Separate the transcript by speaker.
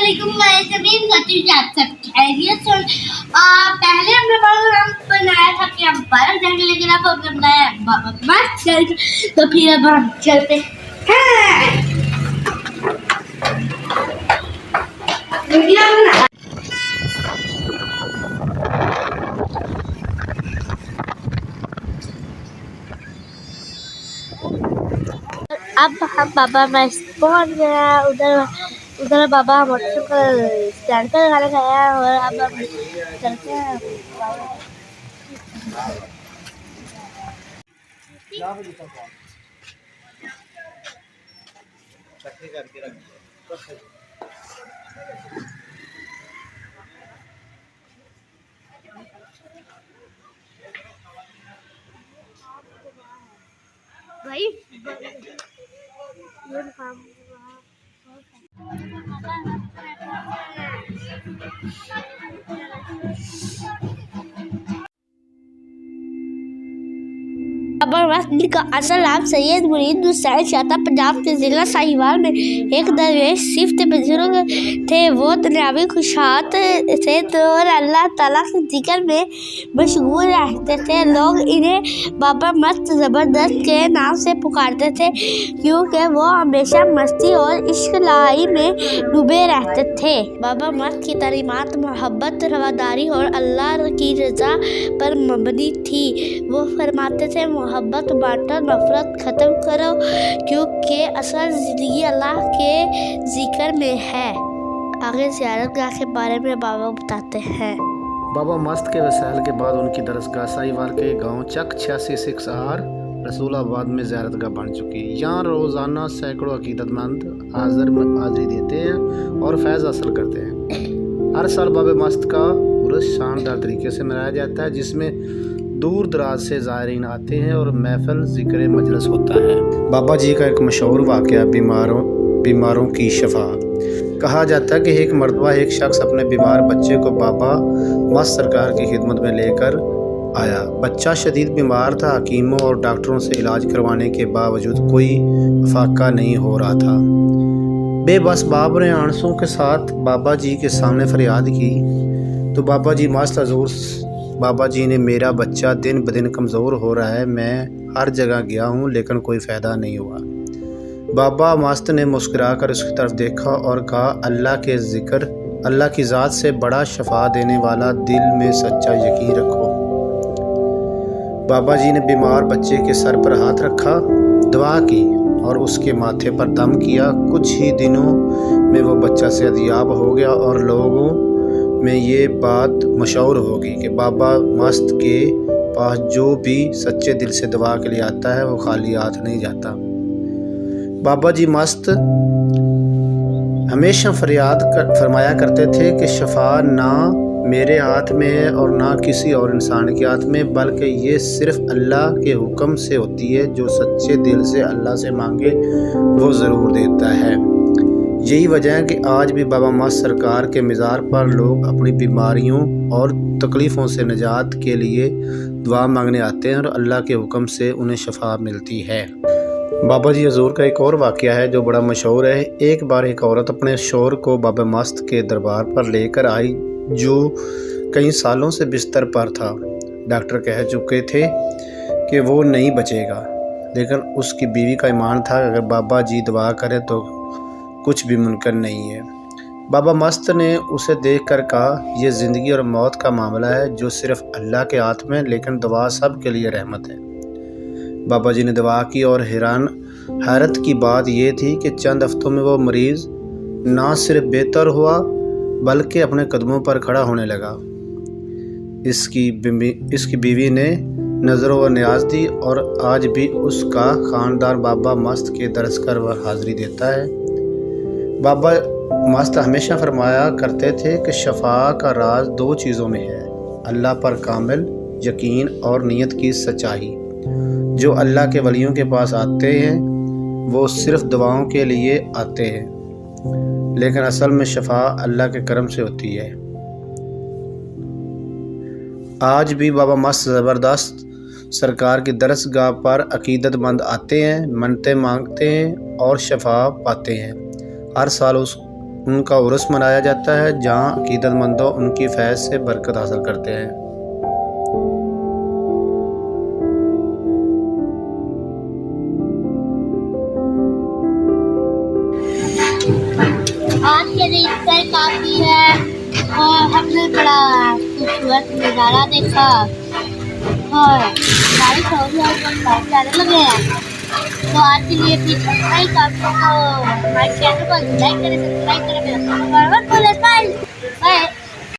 Speaker 1: वालेकुम गाइस, उम्मीद करती हूँ कि आप सब खैरियत से हो। पहले हमने प्रोग्राम बनाया था कि हम बर्फ जाएंगे, लेकिन अब हमने बनाया मस्त जल्द, तो फिर अब हम चलते हैं। अब हम बाबा मस्त पहुंच गए हैं। उधर बाबा मोटरसाइकिल स्टैंड पर लगाने गया है और अब हम चलते हैं। भाई बाबा मस्त का असल नाम सैयद मुरीद हुसैन शाह पंजाब के जिला साहिवाल में एक दरवेश सिफ्त बुजुर्ग थे। वो दुनियावी खुशात थे तो और अल्लाह ताला के जिक्र में मशगूल रहते थे। लोग इन्हें बाबा मस्त ज़बरदस्त के नाम से पुकारते थे क्योंकि वो हमेशा मस्ती और इश्क लाई में डूबे रहते थे। बाबा मस्त की तालीमात मोहब्बत, रवादारी और अल्लाह की रज़ा पर मबनी थी। वो फरमाते थे मोहब्बत बांटो, नफरत ख़त्म करो, क्योंकि असल ज़िंदगी अल्लाह के जिक्र में है। आगे ज़ियारतगाह के बारे में बाबा बताते हैं।
Speaker 2: बाबा मस्त के वसाइल के बाद उनकी दरसगाह साहिवाल के गांव चक 86 रसूलाबाद में ज़ियारतगाह बन चुकी है। यहाँ रोज़ाना सैकड़ों अकीदतमंद हाज़िरी देते हैं और फैज़ हासिल करते हैं। हर साल बाबा मस्त का उर्स शानदार तरीके से मनाया जाता है, जिसमें दूर दराज से ज़ायरीन आते हैं और महफिल ज़िक्र मजलिस होता है। बाबा जी का एक मशहूर वाक़या बीमारों की शफा। कहा जाता है कि एक मरतबा एक शख्स अपने बीमार बच्चे को बाबा मस्त सरकार की खिदमत में लेकर आया। बच्चा शदीद बीमार था। हकीमों और डॉक्टरों से इलाज करवाने के बावजूद कोई फाका नहीं हो रहा था। बेबस बाप ने आंसुओं के साथ बाबा जी के सामने फरियाद की तो बाबा जी मस्त हजूर, बाबा जी ने, मेरा बच्चा दिन ब दिन कमज़ोर हो रहा है, मैं हर जगह गया हूँ लेकिन कोई फ़ायदा नहीं हुआ। बाबा मस्त ने मुस्कुराकर उसकी तरफ देखा और कहा, अल्लाह के ज़िक्र, अल्लाह की ज़ात से बड़ा शफा देने वाला, दिल में सच्चा यकीन रखो। बाबा जी ने बीमार बच्चे के सर पर हाथ रखा, दुआ की और उसके माथे पर दम किया। कुछ ही दिनों में वो बच्चा सेहतयाब हो गया और लोगों में ये बात मशहूर होगी कि बाबा मस्त के पास जो भी सच्चे दिल से दुआ के लिए आता है वो खाली हाथ नहीं जाता। बाबा जी मस्त हमेशा फरमाया करते थे कि शफा ना मेरे हाथ में है और ना किसी और इंसान के हाथ में, बल्कि ये सिर्फ़ अल्लाह के हुक्म से होती है। जो सच्चे दिल से अल्लाह से मांगे वो ज़रूर देता है। यही वजह है कि आज भी बाबा मस्त सरकार के मज़ार पर लोग अपनी बीमारियों और तकलीफ़ों से निजात के लिए दुआ मांगने आते हैं और अल्लाह के हुक्म से उन्हें शफा मिलती है। बाबा जी हजूर का एक और वाक़या है जो बड़ा मशहूर है। एक बार एक औरत अपने शौहर को बाबा मस्त के दरबार पर लेकर आई, जो कई सालों से बिस्तर पर था। डॉक्टर कह चुके थे कि वो नहीं बचेगा, लेकिन उसकी बीवी का ईमान था कि अगर बाबा जी दुआ करें तो कुछ भी मुमकिन नहीं है। बाबा मस्त ने उसे देखकर कहा, यह ज़िंदगी और मौत का मामला है जो सिर्फ़ अल्लाह के हाथ में, लेकिन दुआ सब के लिए रहमत है। बाबा जी ने दुआ की और हैरत की बात यह थी कि चंद हफ्तों में वो मरीज़ ना सिर्फ बेहतर हुआ बल्कि अपने कदमों पर खड़ा होने लगा। इसकी बीवी ने नज़रों व न्याज दी और आज भी उसका ख़ानदान बाबा मस्त के दरस कर वह हाज़िरी देता है। बाबा मस्त हमेशा फरमाया करते थे कि शफा का राज दो चीज़ों में है, अल्लाह पर कामिल यकीन और नीयत की सच्चाई। जो अल्लाह के वलियों के पास आते हैं वो सिर्फ़ दुआओं के लिए आते हैं, लेकिन असल में शफा अल्लाह के करम से होती है। आज भी बाबा मस्त ज़बरदस्त सरकार की दरसगाह पर अकीदतमंद आते हैं, मन्नतें मांगते हैं और शफा पाते हैं। हर साल ان کا عرس منایا جاتا ہے جہاں عقیدت مندوں ان کی فیض سے برکت حاصل کرتے ہیں۔
Speaker 1: آج کے لیے اتنا ہی کافی ہے، اور ہم نے بڑا خوبصورت نظارہ دیکھا اور بارش ہو گئی اور بہت بارش جانے لگے ہیں، تو آج کے لیے بھی اتنا ہی کافی ہے۔ تو ہمارے چینل کو لائک کریں، سبسکرائب کریں، میرا بائے۔